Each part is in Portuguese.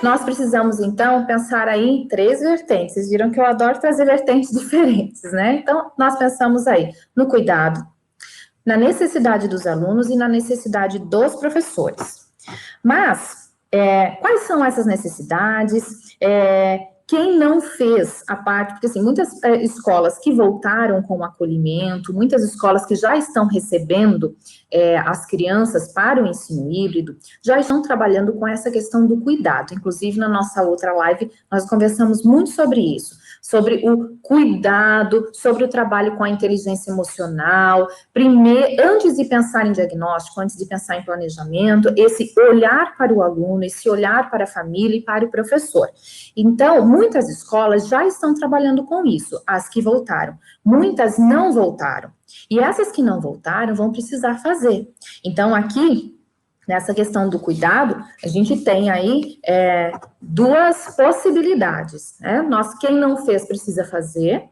Nós precisamos, então, pensar aí em 3 vertentes. Vocês viram que eu adoro trazer vertentes diferentes, né? Então, nós pensamos aí no cuidado, na necessidade dos alunos e na necessidade dos professores. Mas, quais são essas necessidades? Quem não fez a parte, porque assim, muitas escolas que voltaram com o acolhimento, muitas escolas que já estão recebendo as crianças para o ensino híbrido, já estão trabalhando com essa questão do cuidado. Inclusive, na nossa outra live, nós conversamos muito sobre isso, sobre o cuidado, sobre o trabalho com a inteligência emocional. Primeiro, antes de pensar em diagnóstico, antes de pensar em planejamento, esse olhar para o aluno, esse olhar para a família e para o professor. Então, muitas escolas já estão trabalhando com isso, as que voltaram. Muitas não voltaram. E essas que não voltaram vão precisar fazer. Então, aqui, nessa questão do cuidado, a gente tem aí 2 possibilidades, né? Quem não fez precisa fazer,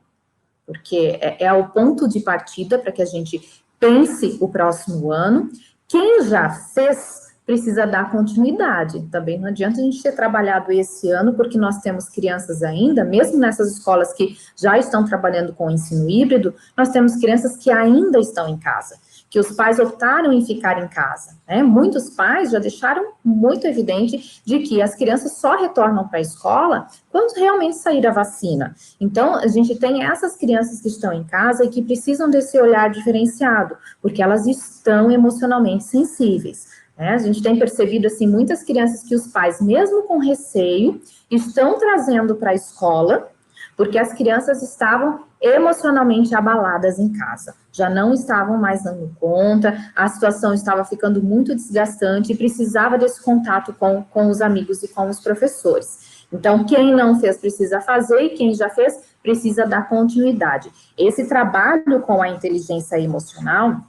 porque é o ponto de partida para que a gente pense o próximo ano. Quem já fez precisa dar continuidade. Também não adianta a gente ter trabalhado esse ano, porque nós temos crianças ainda, mesmo nessas escolas que já estão trabalhando com o ensino híbrido, nós temos crianças que ainda estão em casa, que os pais optaram em ficar em casa, né? Muitos pais já deixaram muito evidente de que as crianças só retornam para a escola quando realmente sair a vacina. Então, a gente tem essas crianças que estão em casa e que precisam desse olhar diferenciado, porque elas estão emocionalmente sensíveis. A gente tem percebido, assim, muitas crianças que os pais, mesmo com receio, estão trazendo para a escola, porque as crianças estavam emocionalmente abaladas em casa, já não estavam mais dando conta, a situação estava ficando muito desgastante e precisava desse contato com os amigos e com os professores. Então, quem não fez precisa fazer e quem já fez precisa dar continuidade. Esse trabalho com a inteligência emocional,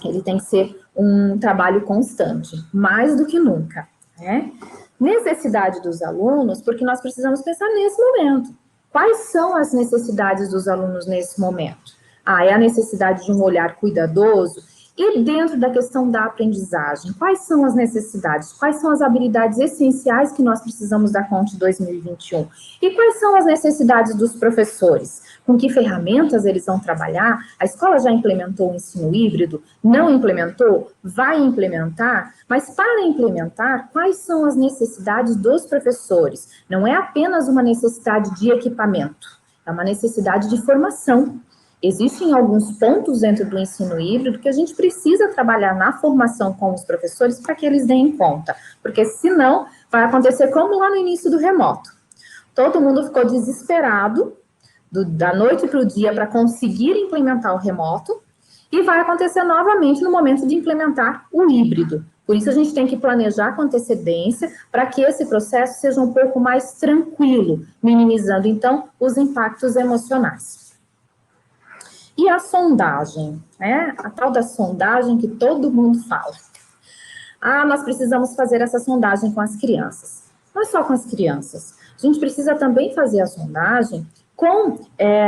ele tem que ser um trabalho constante, mais do que nunca, né? Necessidade dos alunos, porque nós precisamos pensar nesse momento. Quais são as necessidades dos alunos nesse momento? É a necessidade de um olhar cuidadoso e dentro da questão da aprendizagem, quais são as necessidades? Quais são as habilidades essenciais que nós precisamos dar conta de 2021? E quais são as necessidades dos professores? Com que ferramentas eles vão trabalhar? A escola já implementou o ensino híbrido? Não implementou? Vai implementar? Mas para implementar, quais são as necessidades dos professores? Não é apenas uma necessidade de equipamento, é uma necessidade de formação. Existem alguns pontos dentro do ensino híbrido que a gente precisa trabalhar na formação com os professores para que eles deem conta, porque senão vai acontecer como lá no início do remoto. Todo mundo ficou desesperado da noite para o dia para conseguir implementar o remoto e vai acontecer novamente no momento de implementar o híbrido. Por isso a gente tem que planejar com antecedência para que esse processo seja um pouco mais tranquilo, minimizando então os impactos emocionais. E a sondagem, né? A tal da sondagem que todo mundo fala. Nós precisamos fazer essa sondagem com as crianças. Não é só com as crianças. A gente precisa também fazer a sondagem com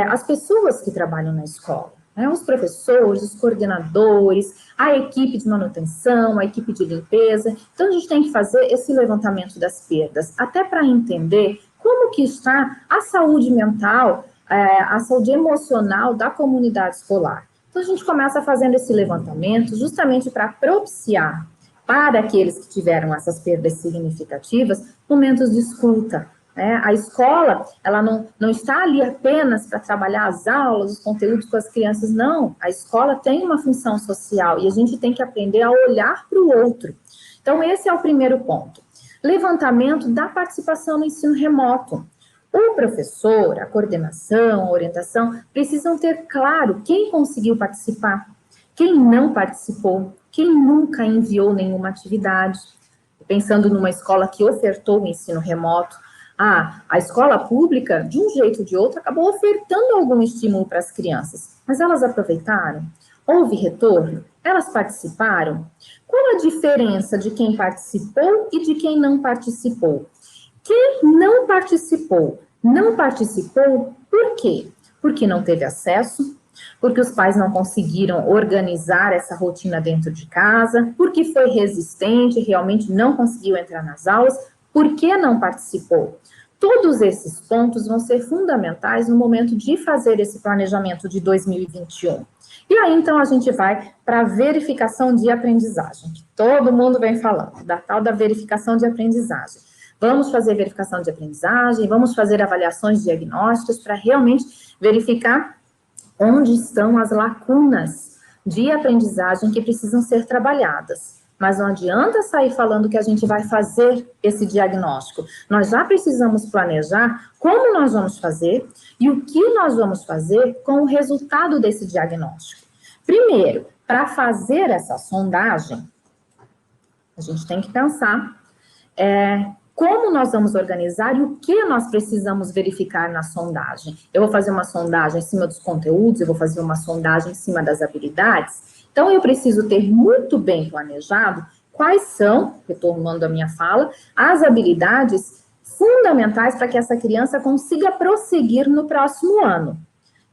as pessoas que trabalham na escola. Né? Os professores, os coordenadores, a equipe de manutenção, a equipe de limpeza. Então, a gente tem que fazer esse levantamento das perdas, até para entender como que está a saúde mental, a saúde emocional da comunidade escolar. Então, a gente começa fazendo esse levantamento justamente para propiciar para aqueles que tiveram essas perdas significativas, momentos de escuta. Né? A escola, ela não está ali apenas para trabalhar as aulas, os conteúdos com as crianças, não. A escola tem uma função social e a gente tem que aprender a olhar para o outro. Então, esse é o primeiro ponto. Levantamento da participação no ensino remoto. O professor, a coordenação, a orientação, precisam ter claro quem conseguiu participar, quem não participou, quem nunca enviou nenhuma atividade. Pensando numa escola que ofertou o ensino remoto, a escola pública, de um jeito ou de outro, acabou ofertando algum estímulo para as crianças, mas elas aproveitaram? Houve retorno? Elas participaram? Qual a diferença de quem participou e de quem não participou? Quem não participou por quê? Porque não teve acesso, porque os pais não conseguiram organizar essa rotina dentro de casa, porque foi resistente, realmente não conseguiu entrar nas aulas. Por que não participou? Todos esses pontos vão ser fundamentais no momento de fazer esse planejamento de 2021. E aí, então, a gente vai para a verificação de aprendizagem, que todo mundo vem falando, da tal da verificação de aprendizagem. Vamos fazer verificação de aprendizagem, vamos fazer avaliações diagnósticas para realmente verificar onde estão as lacunas de aprendizagem que precisam ser trabalhadas. Mas não adianta sair falando que a gente vai fazer esse diagnóstico. Nós já precisamos planejar como nós vamos fazer e o que nós vamos fazer com o resultado desse diagnóstico. Primeiro, para fazer essa sondagem, a gente tem que pensar como nós vamos organizar e o que nós precisamos verificar na sondagem. Eu vou fazer uma sondagem em cima dos conteúdos, eu vou fazer uma sondagem em cima das habilidades. Então, eu preciso ter muito bem planejado quais são, retomando a minha fala, as habilidades fundamentais para que essa criança consiga prosseguir no próximo ano.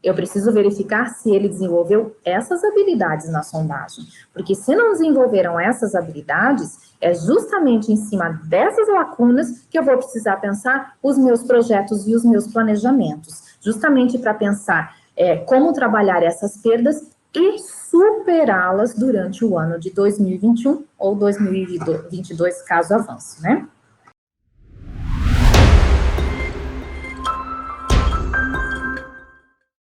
Eu preciso verificar se ele desenvolveu essas habilidades na sondagem, porque se não desenvolveram essas habilidades, é justamente em cima dessas lacunas que eu vou precisar pensar os meus projetos e os meus planejamentos, justamente para pensar como trabalhar essas perdas e superá-las durante o ano de 2021 ou 2022, caso avance, né?